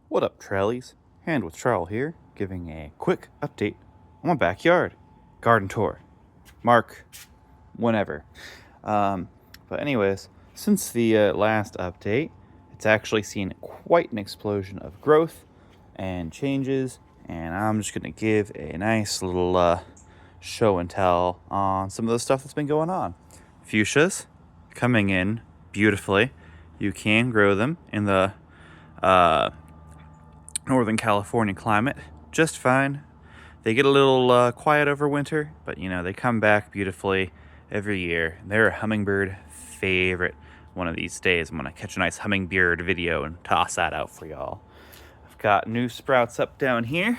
What up, Trowlies? Hand with Trowle here, giving a quick update on my backyard. Garden tour. Mark, whenever. But anyways, since the last update, it's actually seen quite an explosion of growth and changes, and I'm just going to give a nice little show and tell on some of the stuff that's been going on. Fuchsias coming in beautifully. You can grow them in the Northern California climate just fine. They get a little quiet over winter, but they come back beautifully every year. They're a hummingbird favorite. One of these days I'm gonna catch a nice hummingbird video and toss that out for y'all. I've got new sprouts up down here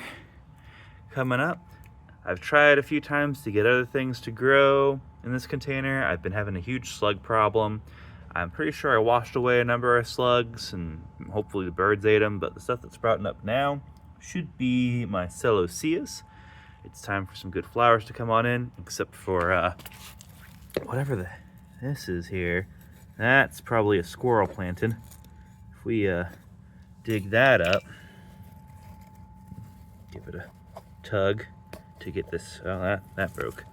coming up. I've tried a few times to get other things to grow in this container. I've been having a huge slug problem. I'm pretty sure I washed away a number of slugs and hopefully the birds ate them, but the stuff that's sprouting up now should be my celosias. It's time for some good flowers to come on in, except for whatever this is here. That's probably a squirrel planting. If we dig that up, give it a tug to get this, oh, that broke.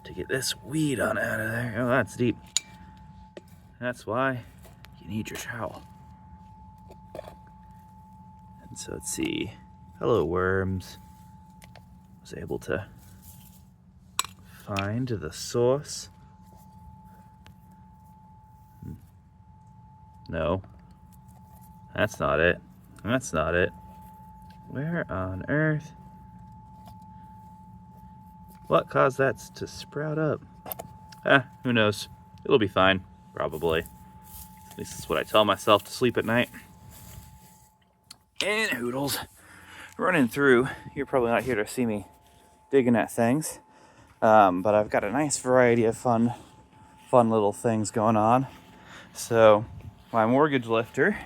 To get this weed on out of there. Oh, that's deep. That's why you need your trowel. And so let's see. Hello, worms. Was able to find the source. No, that's not it. That's not it. Where on earth? What caused that to sprout up? Who knows? It'll be fine. Probably. At least that's what I tell myself to sleep at night. And Hoodles, running through. You're probably not here to see me digging at things, but I've got a nice variety of fun little things going on. So my mortgage lifter,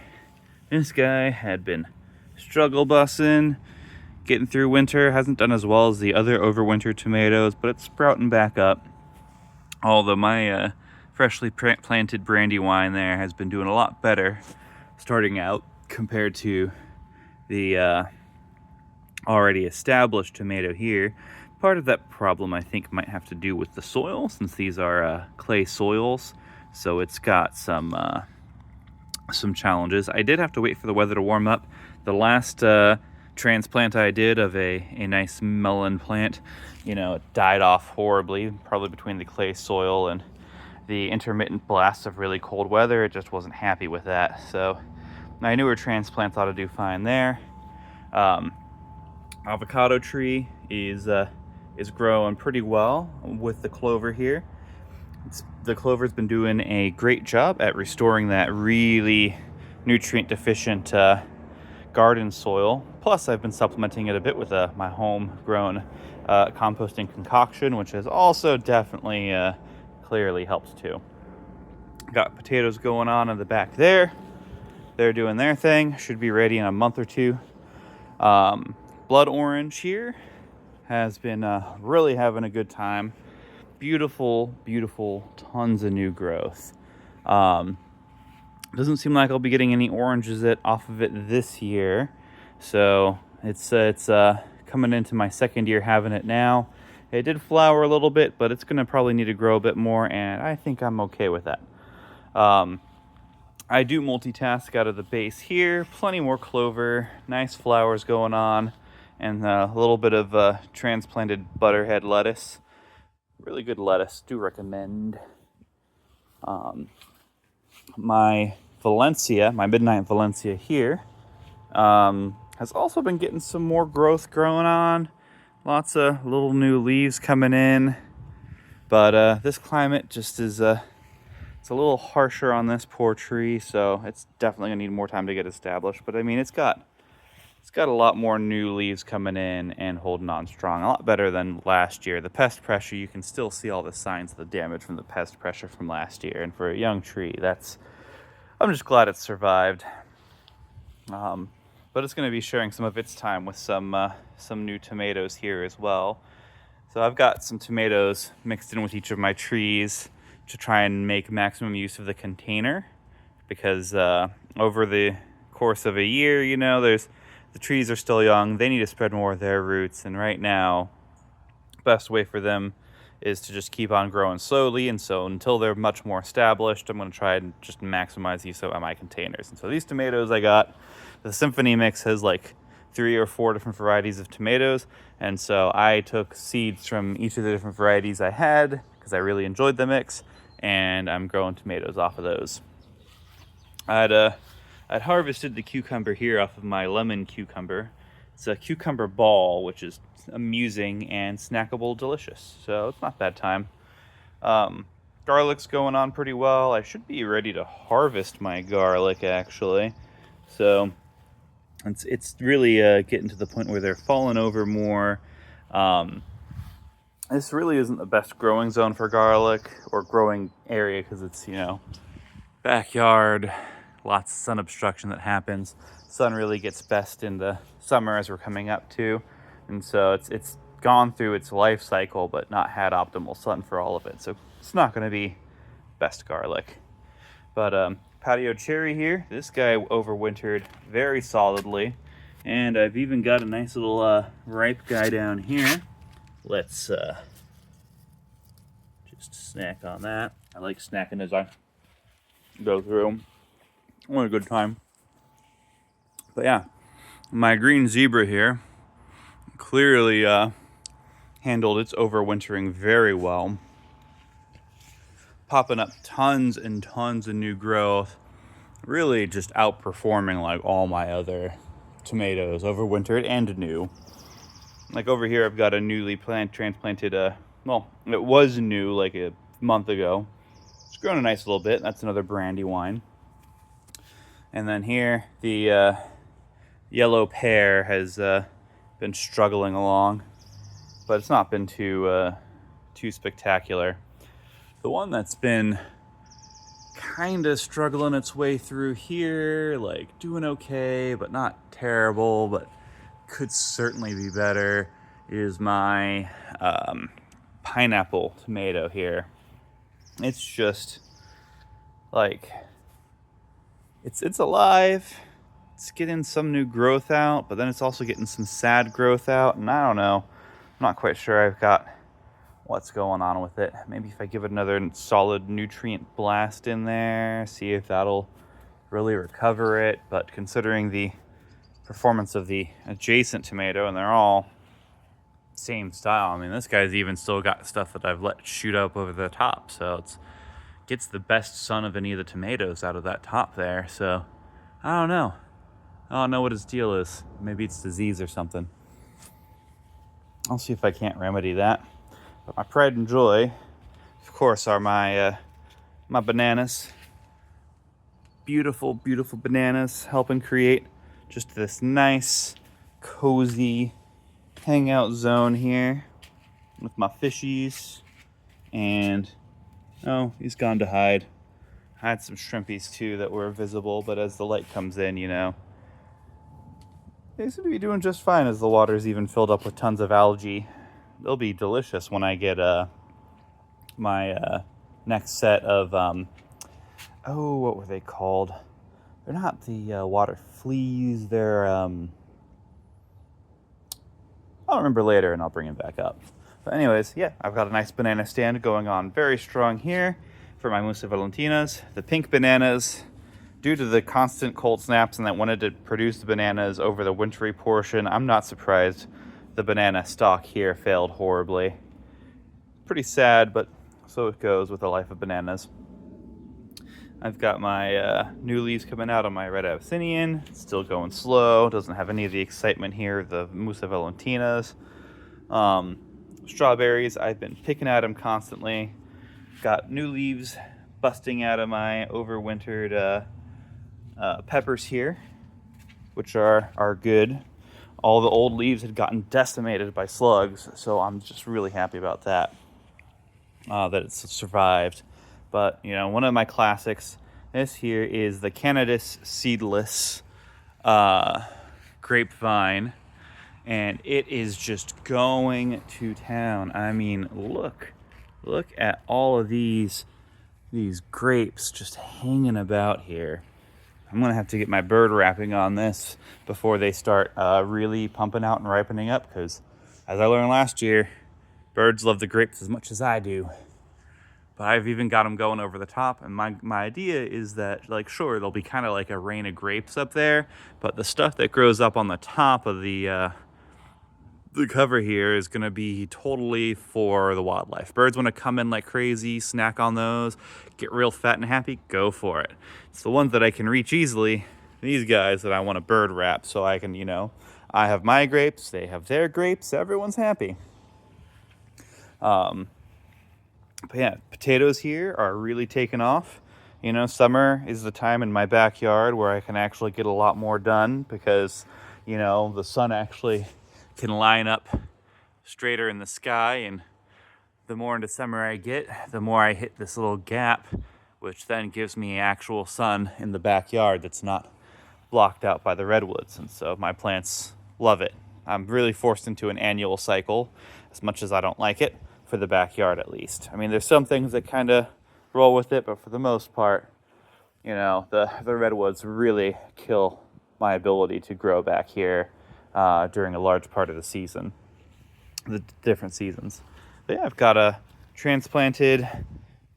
this guy had been struggle bussing, getting through winter. Hasn't done as well as the other overwinter tomatoes, but it's sprouting back up. Although my freshly planted Brandywine there has been doing a lot better starting out compared to the already established tomato here. Part of that problem I think might have to do with the soil, since these are clay soils, so it's got some challenges. I did have to wait for the weather to warm up. The last transplant I did of a nice melon plant, it died off horribly, probably between the clay soil and the intermittent blasts of really cold weather. It just wasn't happy with that. So my newer transplants ought to do fine there. Avocado tree is growing pretty well with the clover here. The clover's been doing a great job at restoring that really nutrient deficient garden soil. Plus I've been supplementing it a bit with my homegrown composting concoction, which has also definitely clearly helps too. Got potatoes going on in the back there. They're doing their thing. Should be ready in a month or two. Blood orange here has been really having a good time. Beautiful, tons of new growth. Doesn't seem like I'll be getting any oranges off of it this year. So it's coming into my second year having it now. It did flower a little bit, but it's going to probably need to grow a bit more, and I think I'm okay with that. I do multitask out of the base here. Plenty more clover, nice flowers going on, and a little bit of transplanted butterhead lettuce. Really good lettuce, do recommend. My Valencia, my Midnight Valencia here, has also been getting some more growth growing on. Lots of little new leaves coming in, but this climate just is it's a little harsher on this poor tree, so it's definitely gonna need more time to get established. But I mean, it's got a lot more new leaves coming in and holding on strong, a lot better than last year. The pest pressure, you can still see all the signs of the damage from the pest pressure from last year, and for a young tree, I'm just glad it survived. But it's going to be sharing some of its time with some new tomatoes here as well. So I've got some tomatoes mixed in with each of my trees to try and make maximum use of the container, because over the course of a year, you know, the trees are still young. They need to spread more of their roots. And right now, best way for them is to just keep on growing slowly. And so until they're much more established, I'm going to try and just maximize use of my containers. And so these tomatoes I got, the Symphony mix has like 3 or 4 different varieties of tomatoes. And so I took seeds from each of the different varieties I had because I really enjoyed the mix, and I'm growing tomatoes off of those. I'd harvested the cucumber here off of my lemon cucumber. It's a cucumber ball, which is amusing and snackable delicious. So it's not bad time. Garlic's going on pretty well. I should be ready to harvest my garlic, actually. So it's really getting to the point where they're falling over more. This really isn't the best growing zone for garlic or growing area because it's, you know, backyard, lots of sun obstruction that happens. Sun really gets best in the summer as we're coming up to, and so it's gone through its life cycle but not had optimal sun for all of it, so it's not going to be best garlic. But patio cherry here, this guy overwintered very solidly, and I've even got a nice little ripe guy down here. Let's just snack on that. I like snacking as I go through. What a good time. But yeah, my green zebra here clearly handled its overwintering very well. Popping up tons and tons of new growth. Really just outperforming like all my other tomatoes, overwintered and new. Like over here, I've got a newly transplanted, well, it was new like a month ago. It's grown a nice little bit. That's another Brandywine. And then here, the yellow pear has been struggling along, but it's not been too spectacular. The one that's been kind of struggling its way through here, like doing okay, but not terrible, but could certainly be better, is my pineapple tomato here. It's just like it's alive. It's getting some new growth out, but then it's also getting some sad growth out, and I don't know. I'm not quite sure I've got what's going on with it. Maybe if I give it another solid nutrient blast in there, see if that'll really recover it. But considering the performance of the adjacent tomato, and they're all same style. I mean, this guy's even still got stuff that I've let shoot up over the top, so it's gets the best sun of any of the tomatoes out of that top there. So I don't know what his deal is. Maybe it's disease or something. I'll see if I can't remedy that. But my pride and joy, of course, are my bananas. Beautiful, beautiful bananas, helping create just this nice, cozy hangout zone here with my fishies. And oh, he's gone to hide. I had some shrimpies too that were visible, but as the light comes in, you know, they seem to be doing just fine as the water's even filled up with tons of algae. They'll be delicious when I get my next set of what were they called? They're not the water fleas. They're I'll remember later and I'll bring them back up. But anyways, yeah, I've got a nice banana stand going on very strong here for my Musa Valentinas. The pink bananas, due to the constant cold snaps and that wanted to produce the bananas over the wintry portion, I'm not surprised the banana stalk here failed horribly. Pretty sad, but so it goes with the life of bananas. I've got my new leaves coming out on my red Abyssinian. It's still going slow. Doesn't have any of the excitement here of the Musa Valentinas. Strawberries, I've been picking at them constantly. Got new leaves busting out of my overwintered peppers here, which are good. All the old leaves had gotten decimated by slugs, so I'm just really happy about that, that it's survived. But, you know, one of my classics, this here is the Cannabis seedless grapevine, and it is just going to town. I mean, look at all of these grapes just hanging about here. I'm gonna have to get my bird wrapping on this before they start really pumping out and ripening up, because as I learned last year, birds love the grapes as much as I do. But I've even got them going over the top, and my idea is that, like, sure, there'll be kind of like a rain of grapes up there, but the stuff that grows up on the top of the cover here is going to be totally for the wildlife. Birds want to come in like crazy, snack on those, get real fat and happy, go for it. It's the ones that I can reach easily, these guys, that I want to bird wrap, so I can, I have my grapes, they have their grapes, everyone's happy. But yeah, potatoes here are really taking off. Summer is the time in my backyard where I can actually get a lot more done, because, the sun actually can line up straighter in the sky, and the more into summer I get, the more I hit this little gap, which then gives me actual sun in the backyard that's not blocked out by the redwoods. And so my plants love it. I'm really forced into an annual cycle, as much as I don't like it, for the backyard at least. I mean, there's some things that kind of roll with it, but for the most part, the redwoods really kill my ability to grow back here during a large part of the season, the different seasons. But yeah, I've got a transplanted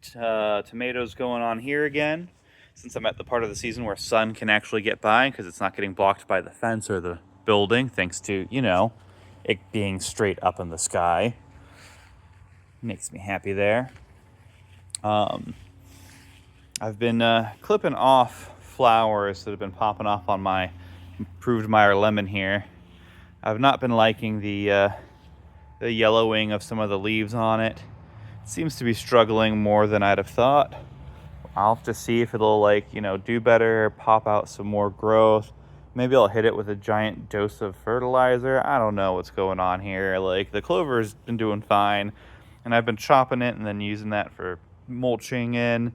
tomatoes going on here again, since I'm at the part of the season where sun can actually get by, because it's not getting blocked by the fence or the building, thanks to, it being straight up in the sky. Makes me happy there. I've been clipping off flowers that have been popping off on my improved Meyer lemon here. I've not been liking the yellowing of some of the leaves on it. It seems to be struggling more than I'd have thought. I'll have to see if it'll do better, pop out some more growth. Maybe I'll hit it with a giant dose of fertilizer. I don't know what's going on here. Like, the clover's been doing fine, and I've been chopping it and then using that for mulching in.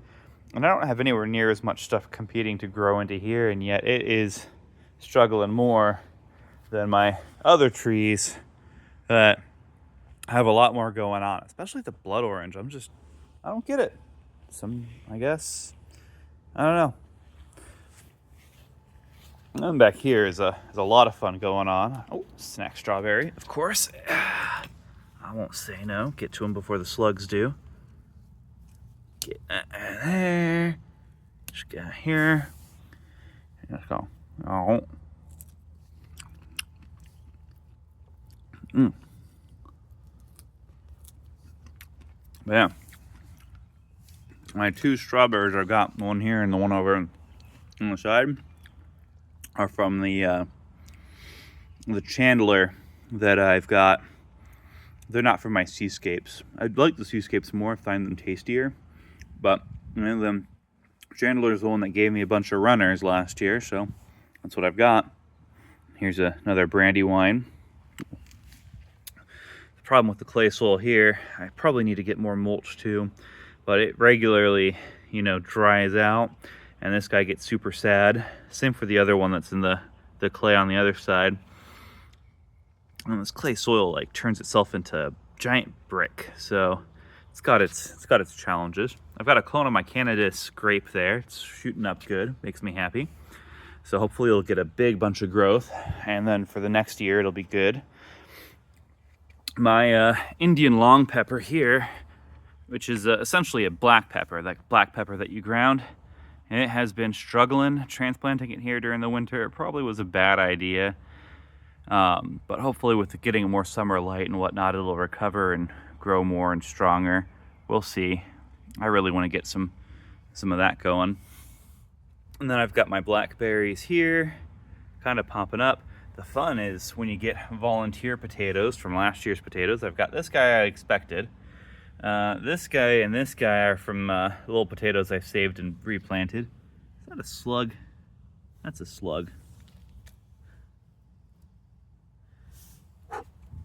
And I don't have anywhere near as much stuff competing to grow into here, and yet it is struggling more than my other trees that have a lot more going on, especially the blood orange. I don't get it. I guess, I don't know. And back here is a lot of fun going on. Oh, snack strawberry, of course. I won't say no. Get to them before the slugs do. Get that there. Just get here. Let's go. Oh. Yeah. My two strawberries I got, the one here and the one over on the side, are from the Chandler that I've got. They're not from my seascapes. I'd like the seascapes more, find them tastier. But the Chandler is the one that gave me a bunch of runners last year, so that's what I've got. Here's another Brandywine. The problem with the clay soil here, I probably need to get more mulch too, but it regularly, dries out, and this guy gets super sad. Same for the other one that's in the clay on the other side. And this clay soil turns itself into a giant brick, so it's got its challenges. I've got a clone of my Cannabis grape there. It's shooting up good, makes me happy. So hopefully it'll get a big bunch of growth, and then for the next year it'll be good. My Indian long pepper here, which is essentially a black pepper, like black pepper that you ground, and it has been struggling. Transplanting it here during the winter, it probably was a bad idea. But hopefully with getting more summer light and whatnot, it'll recover and grow more and stronger. We'll see. I really want to get some of that going. And then I've got my blackberries here, kind of popping up. The fun is when you get volunteer potatoes from last year's potatoes. I've got this guy I expected. This guy and this guy are from little potatoes I've saved and replanted. Is that a slug? That's a slug.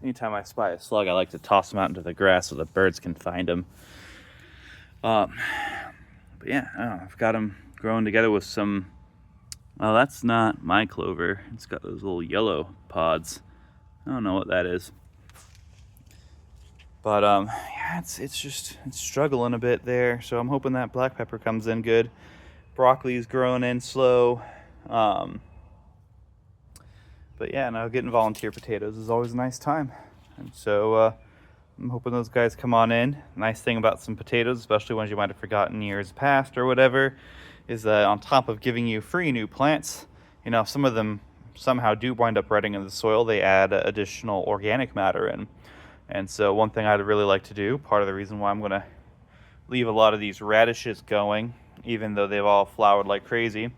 Anytime I spy a slug, I like to toss them out into the grass so the birds can find them. But yeah, I don't know, I've got them growing together with some. Well, that's not my clover. It's got those little yellow pods. I don't know what that is. But yeah, it's struggling a bit there. So I'm hoping that black pepper comes in good. Broccoli's growing in slow. But yeah, now getting volunteer potatoes is always a nice time. And so I'm hoping those guys come on in. Nice thing about some potatoes, especially ones you might have forgotten years past or whatever, is that on top of giving you free new plants, if some of them somehow do wind up rotting in the soil, they add additional organic matter in. And so one thing I'd really like to do, part of the reason why I'm going to leave a lot of these radishes going, even though they've all flowered like crazy,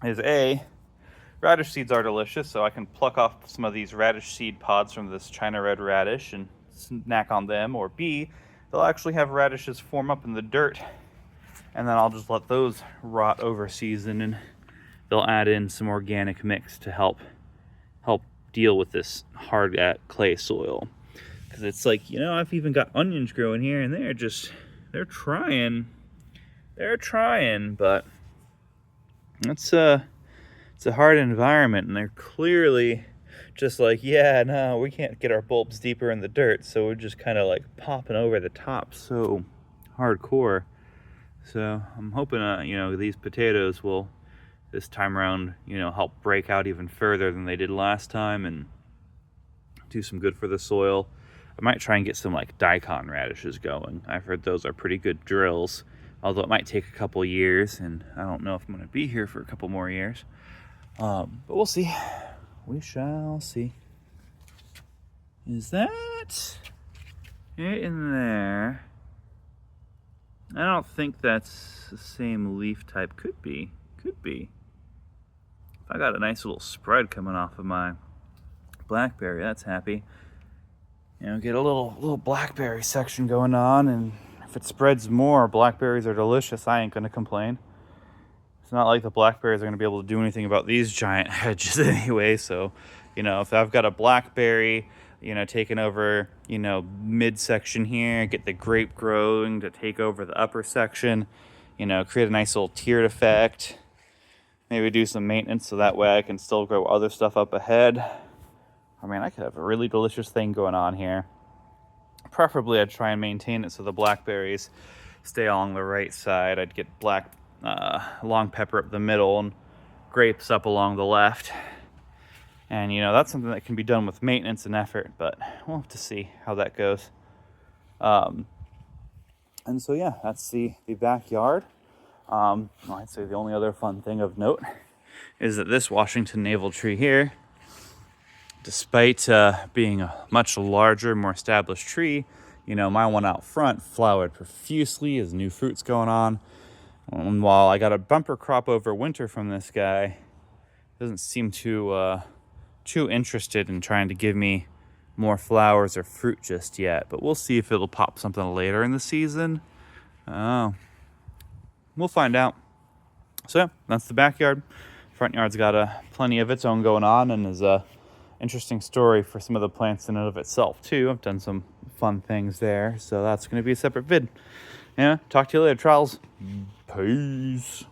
is radish seeds are delicious, so I can pluck off some of these radish seed pods from this China red radish and snack on them. Or B, they'll actually have radishes form up in the dirt, and then I'll just let those rot over season, and they'll add in some organic mix to help deal with this hard clay soil. Because it's like, I've even got onions growing here, and they're trying, but it's a hard environment, and they're clearly just like, yeah, no, we can't get our bulbs deeper in the dirt, so we're just kind of like popping over the top so hardcore. So I'm hoping, these potatoes will this time around, help break out even further than they did last time and do some good for the soil. I might try and get some like daikon radishes going. I've heard those are pretty good drills, although it might take a couple years, and I don't know if I'm going to be here for a couple more years. But we'll see. We shall see. Is that it in there? I don't think that's the same leaf type. Could be. I got a nice little spread coming off of my blackberry. That's happy. Get a little blackberry section going on, and if it spreads more, blackberries are delicious. I ain't gonna complain. It's not like the blackberries are gonna be able to do anything about these giant hedges anyway. So, if I've got a blackberry, taking over, midsection here, get the grape growing to take over the upper section, create a nice little tiered effect. Maybe do some maintenance so that way I can still grow other stuff up ahead. I could have a really delicious thing going on here. Preferably, I'd try and maintain it so the blackberries stay along the right side. I'd get long pepper up the middle and grapes up along the left. And, that's something that can be done with maintenance and effort, but we'll have to see how that goes. And so, yeah, that's the backyard. I'd say the only other fun thing of note is that this Washington navel tree here, despite being a much larger, more established tree, my one out front flowered profusely as new fruit's going on. And while I got a bumper crop over winter from this guy, doesn't seem too interested in trying to give me more flowers or fruit just yet. But we'll see if it'll pop something later in the season. We'll find out. So yeah, that's the backyard. Front yard's got plenty of its own going on, and is a interesting story for some of the plants in and of itself too. I've done some fun things there, so that's going to be a separate vid. Yeah, talk to you later, Trowles. Peace.